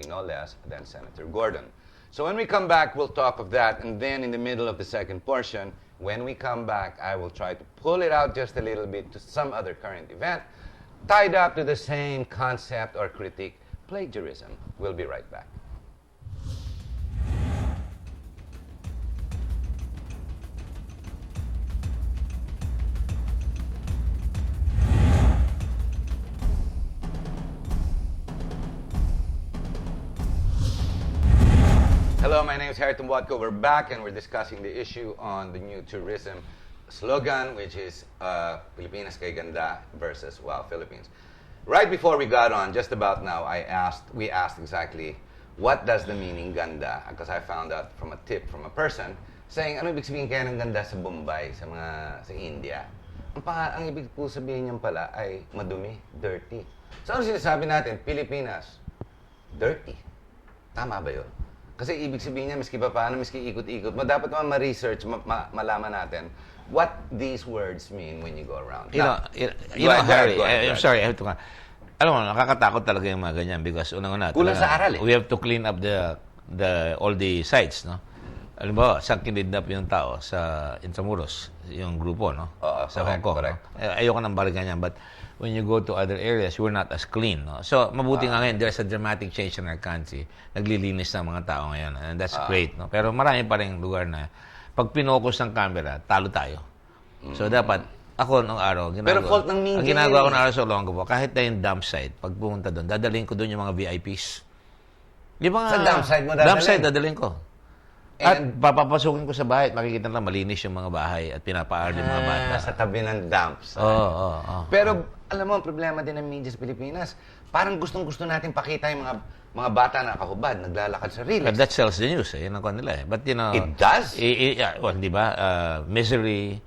certainly no less than Senator Gordon. So when we come back, we'll talk of that, and then in the middle of the second portion, when we come back, I will try to pull it out just a little bit to some other current event, tied up to the same concept or critique, plagiarism. We'll be right back. Hello, my name is Harry Tumbuatco. We're back and we're discussing the issue on the new tourism slogan, which is Pilipinas kay ganda versus Wow Philippines. Right before we got on, just about now, we asked exactly what does the meaning ganda, because I found out from a tip from a person saying, ano ibig sabihin kaya ng ganda sa Bombay, sa India? Ang ibig po sabihin niyan pala ay madumi, dirty. So ano sinasabi natin? Pilipinas, dirty. Tama ba yun? Kasi ibig sabihin niya, miski pa paano, miski ikot-ikot mo, dapat naman ma-research, malaman natin what these words mean when you go around. You know, Harry, I'm sorry, I have to... Alam mo, nakakatakot talaga yung mga ganyan because unang-una... Kulang sa aral eh. We have to clean up all the sites, no? Alam mo, saan kinidnap yung tao sa Intramuros, yung grupo, no? Sa Hong Kong. Correct. No? Ayoko nang balikan yan, but when you go to other areas, we're not as clean, no? So, mabuti nga ngayon, there's a dramatic change in our country. Naglilinis ng mga tao ngayon, and that's great, no? Pero marami pa rin lugar na pag pinokus ng camera, talo tayo. So, dapat, ako nung araw, pero fault ng media. ang ginagawa ko na araw sa Olongapo, kahit na yung dump site, pag pumunta doon, dadalhin ko doon yung mga VIPs. Yung mga, sa dump site mo dadalhin? Dump site, dadalhin ko. At papapasukin ko sa bahay at makikita lang malinis yung mga bahay at pinapaar yung mga bata. Sa tabi ng dump site. Oo. Pero, alam mo, ang problema din ng media sa Pilipinas, parang gustong-gusto natin pakita yung mga bata na kahubad, naglalakad sa reels. But that sells the news, yun ang kanila eh. But you know... It does? Well, di ba? Misery,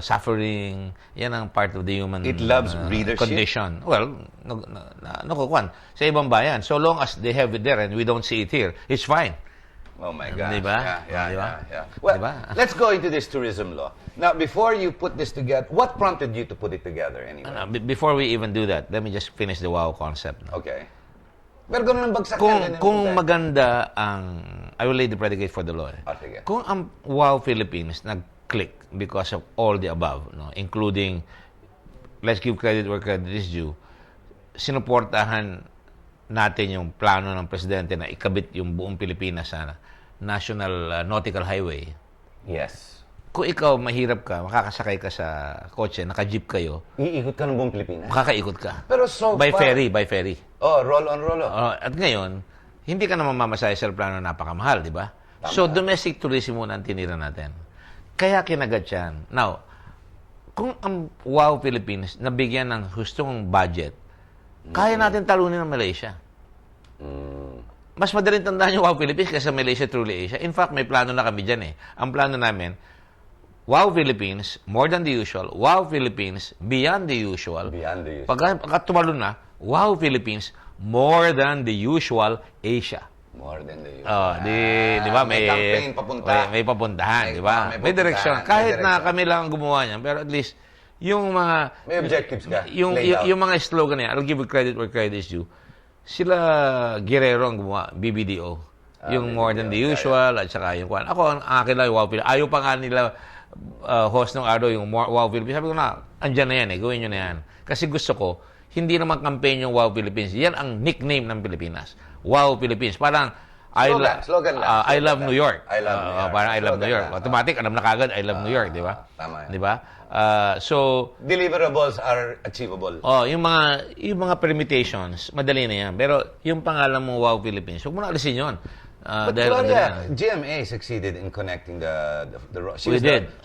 suffering, yan ang part of the human It loves readership? Condition. Well, nakukuhan. Sa ibang bayan, so long as they have it there and we don't see it here, it's fine. Oh my gosh. Diba? Yeah. Well, Diba? let's go into this tourism law. Now, before you put this together, what prompted you to put it together anyway? Before we even do that, let me just finish the wow concept. No? Okay. Pero ganun ang bagsak Kung maganda ang... I will lay the predicate for the law. Sige. Kung ang Wow Philippines nag-click because of all the above, no, including, let's give credit where credit is due, sinuportahan natin yung plano ng presidente na ikabit yung buong Pilipinas sa National Nautical Highway. Yes. Kung ikaw mahirap ka, makakasakay ka sa kotse, naka-jeep kayo, Iikot ka ng buong Pilipinas? makakaikot ka. Pero so by far... ferry. Oh, roll on, roll on. At ngayon, hindi ka naman mamasahe sa plano napakamahal, di ba? So, domestic tourism muna ang tinira natin. Kaya kinagat yan. Now, kung ang Wow Philippines nabigyan ng hustong budget, kaya natin talunin ng Malaysia. Mas madaling tandaan yung Wow Philippines kaysa Malaysia Truly Asia. In fact, may plano na kami dyan eh. Ang plano namin, Wow Philippines, more than the usual. Wow Philippines, beyond the usual. Beyond the usual. Pagka tumalon na, Wow Philippines, more than the usual Asia. More than the usual. Di ba? May campaign papunta. May papuntahan, di ba? May direksyon. Kahit na kami lang ang gumawa niyan, pero at least, yung mga... May objectives ka. Yung mga slogan niya, I'll give you credit where credit is due. Sila Guerrero ang gumawa, BBDO. Yung BBDO, more than the usual, at saka yung kwan. Ako, ang akin lang yung Wow Philippines. Ayaw pa nga nila host ng araw yung Wow Philippines. Sabi ko na, andyan na yan eh, gawin nyo na yan. Kasi gusto ko, hindi naman campaign yung Wow Philippines. Yan ang nickname ng Pilipinas. Wow Philippines. Parang, slogan lang. I love New York. I love New York. Parang I love New York. Automatic, alam na kagad, I love New York, di ba? Tama yan. Di ba? So, deliverables are achievable. yung mga permutations, madali na yan. Pero yung pangalan mo Wow Philippines, huwag mo na alisin yun. But Gloria, GMA succeeded in connecting the roads. She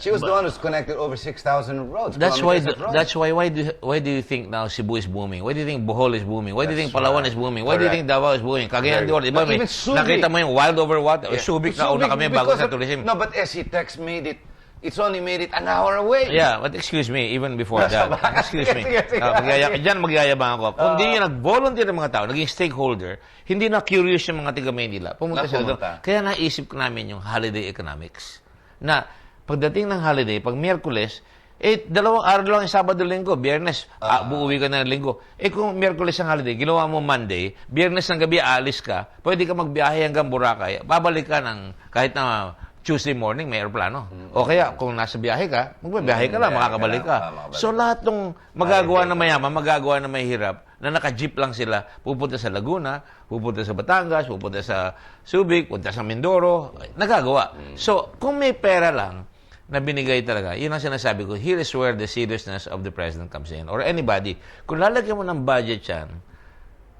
was the one who's connected over 6,000 roads. That's why why do you think now Cebu is booming? Why do you think Bohol is booming? Why do you think Palawan is booming? Why do you think Davao is booming? Cagayan de Oro, di ba? Nakita mo yung wild over what? Subic na una kami bago sa tourism. No, but SCTEX made it. It's only made it an hour away. Yeah, but excuse me, even before that. Excuse me. Diyan magyayabang ako. Kung di yung nag-volunteer ng mga tao, naging stakeholder, hindi na curious yung mga taga Maynila. Pumunta sila doon. Kaya naisip namin yung holiday economics. Na pagdating ng holiday, pag Miyerkules, Dalawang araw lang yung Sabado, Linggo. Biyernes, uuwi ka na ng Linggo. Kung Miyerkules ang holiday, ginawa mo Monday, Biyernes ng gabi, aalis ka, pwede ka magbiyahe hanggang Boracay. Babalik ka ng kahit na Tuesday morning, may aeroplano. O kaya, kung nasa biyahe ka, magbibiyahe ka lang, makakabalik ka. So, lahat ng magagawa na mayaman, magagawa na mahirap, na naka-jeep lang sila, pupunta sa Laguna, pupunta sa Batangas, pupunta sa Subic, pupunta sa Mindoro, nagagawa. So, kung may pera lang, na binigay talaga, yun ang sinasabi ko, here is where the seriousness of the president comes in. Or anybody. Kung lalagyan mo ng budget yan,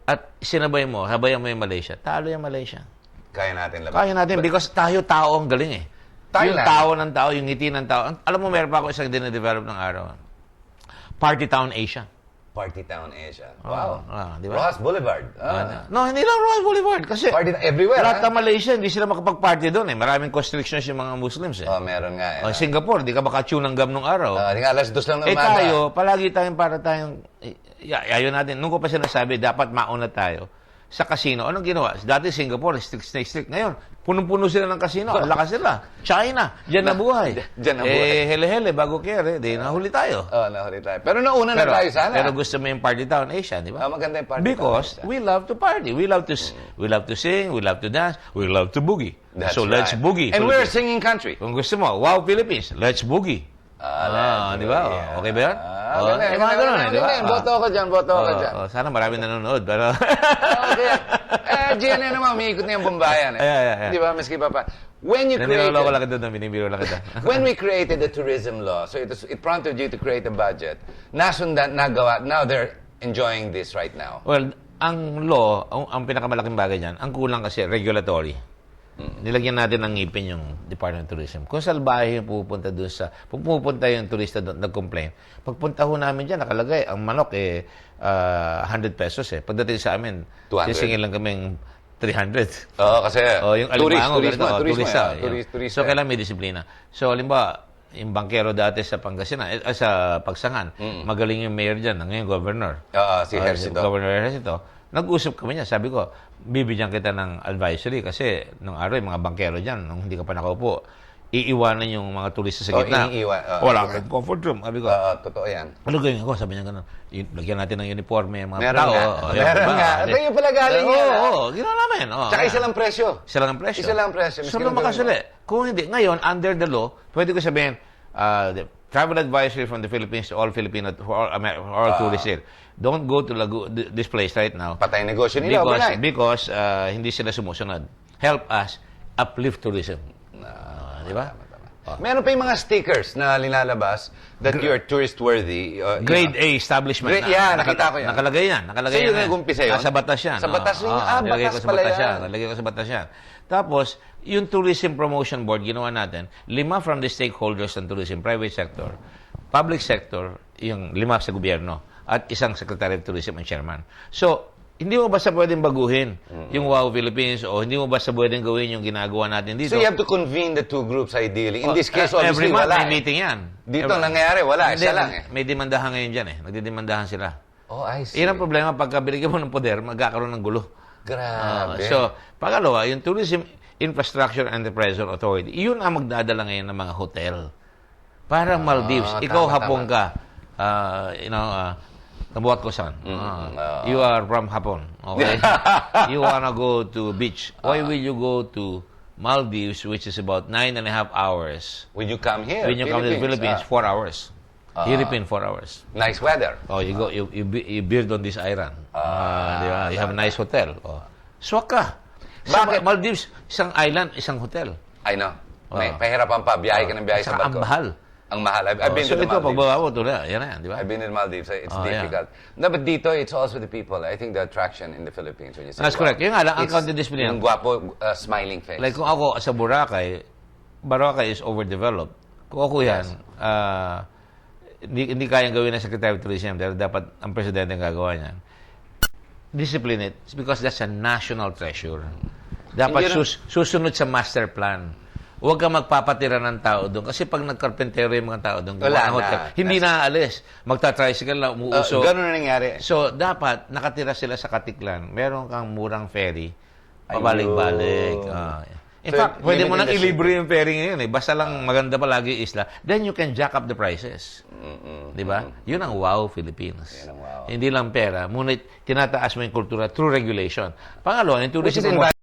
at sinabay mo, habayan mo yung Malaysia, talo yung Malaysia. Kaya natin labas. Kaya natin, because tayo tao ang galing eh. Yung Thailand. tao ng tao, yung ngiti ng tao. Alam mo, meron pa ako isang dine-develop ng araw. Party Town Asia. Party Town Asia. Wow. Di ba? Rojas Boulevard. No, hindi lang Royal Boulevard. Kasi Party everywhere. lahat ng Malaysia, hindi sila makapag-party doon eh. Maraming constrictions yung mga Muslims eh. Meron nga. Singapore, di ka makatune ng gam nung araw. Di nga, alas 2 lang ng umaga. Tayo, palagi tayong para tayong, ayaw natin, nung ko pa sinasabi, dapat mauna tayo sa casino. Anong ginawa? Dati Singapore, strict. Ngayon, punong-puno sila ng casino. Ang lakas sila. China, dyan na buhay. Dyan na buhay. Hele-hele, bago kere, di nahuli tayo. Nahuli tayo. Pero nauna na tayo sana. Pero gusto mo yung Party Town Asia, di ba? Maganda yung Party Because Town Asia. we love to party. We love to sing, we love to dance, we love to boogie. That's So let's right. boogie. And we're a Philippines. singing country. Kung gusto mo, wow Philippines, let's boogie. Di ba? Yeah. Okay ba yan? Mga ganun eh, di ba? Boto ako dyan, boto ako dyan. Sana marami nanonood. Pero Okay. GNN naman, umiikot na yung bumbayan. Yeah. Di ba, miski pa pa. When you nanilolo ko lang created, kita doon, binibiro lang kita. when we created the tourism law, so it prompted you to create a budget. Nasundan, nagawa, now they're enjoying this right now. Well, ang law, ang pinakamalaking bagay dyan, ang kulang kasi regulatory. Nilagyan natin ng ngipin yung Department of Tourism. Kung salbahe yung pupunta doon pupunta yung turista doon, nag-complain. Pagpunta ho namin dyan, nakalagay, ang manok 100 pesos eh. Pagdating sa amin, 200. sisingin lang kaming 300. Kasi Yung alimango, turista. turista. So, kailangan may disiplina. So, halimbawa, yung bankero dati sa Pangasinan, sa Pagsangan, magaling yung mayor dyan, ngayon governor. Si Hercito. Governor Hercito. Nag-usap kami niya. Sabi ko, bibigyan kita ng advisory kasi nung araw, yung mga bankero dyan, nung hindi ka pa nakaupo, iiwanan yung mga turista sa gitna. Wala kang comfort room. Sabi ko, totoo yan. ano gawin ko? Sabi niya gano'n, lagyan natin ng uniforme yung mga Meron tao. nga. Meron nga. Ito yung pala galing yan. Oo, ginawa namin. Tsaka isa lang presyo. Isa lang ang presyo. Isa lang ang presyo. So, lumakasuli. Kung hindi, ngayon, under the law, pwede ko sabihin, the travel advisory from the Philippines to all Filipino, for all tourists here. Don't go to this place right now. Patay negosyo nila overnight. Because hindi sila sumusunod. Help us uplift tourism. Di ba? Meron pa yung mga stickers na linalabas that you are tourist-worthy. Grade A establishment. Nakita ko yan. Nakalagay yan. Sa'yo yung nag-umpisa yun? Sa batas yan. Sa batas yun? Nilagay Batas ko sa pala batas yan. Nilagay ko sa batas yan. Tapos, yung Tourism Promotion Board, ginawa natin, 5 from the stakeholders ng tourism, private sector, public sector, yung 5 sa gobyerno, at isang Secretary of Tourism ang chairman. So, hindi mo basta pwedeng baguhin yung Wow Philippines o hindi mo basta pwedeng gawin yung ginagawa natin dito. So you have to convene the two groups ideally. In this case, every obviously, month wala. may meeting yan. Dito nangyayari, wala. Isa lang eh. May demandahan ngayon dyan eh. Nagdidemandahan sila. Oh, I see. Yan ang problema. Pagka binigyan mo ng poder, magkakaroon ng gulo. Grabe. So, pangalawa, yung Tourism Infrastructure and Appraisal Authority, yun ang magdadala ngayon ng mga hotel. Parang Maldives. Ikaw hapon ka. Nabuhat ko san. You are from Hapon. Okay? You wanna go to beach. Why will you go to Maldives, which is about 9.5 hours? When you come here, When you come to the Philippines, 4 hours. Philippines, 4 hours. Nice weather. Oh, you go, you build on this island. Di ba? You have a nice hotel. Swak ka. Bakit? Sa Maldives, isang island, isang hotel. I know. May pahirapan pa. Biyahe ka ng biyahe sa Saka barko. ang mahal. Ang mahal. I've been So to the ito, Maldives. pagbaba mo, ito na. Yan na yan, di ba? I've been in Maldives. It's Oh, yeah. difficult. No, but dito, it's also the people. I think the attraction in the Philippines. When you say, That's correct. Yung nga lang, ang it's counter-discipline. Yung gwapo, smiling face. Like kung ako sa Boracay is overdeveloped. Kung ako yan, hindi kayang gawin ng Secretary of Tourism dahil dapat ang Presidente ang gagawa niyan. Discipline it because that's a national treasure. Dapat susunod sa master plan. Huwag ka magpapatira ng tao doon. Kasi pag nagkarpentero yung mga tao doon, Wala hotel, na. hindi na aalis. Magta-tricycle na, umuuso. Ganun na nangyari. So, dapat nakatira sila sa Katiklan. Meron kang murang ferry. Pabalik-balik. In So, fact, pwede mo limiting nang the ilibre yung ferry ngayon eh. Basta lang maganda palagi yung isla. Then you can jack up the prices. Di ba? Yun ang wow Philippines. Yun ang wow. Hindi lang pera. Ngunit tinataas mo yung kultura through regulation. Pangalawa, yung Which is tourism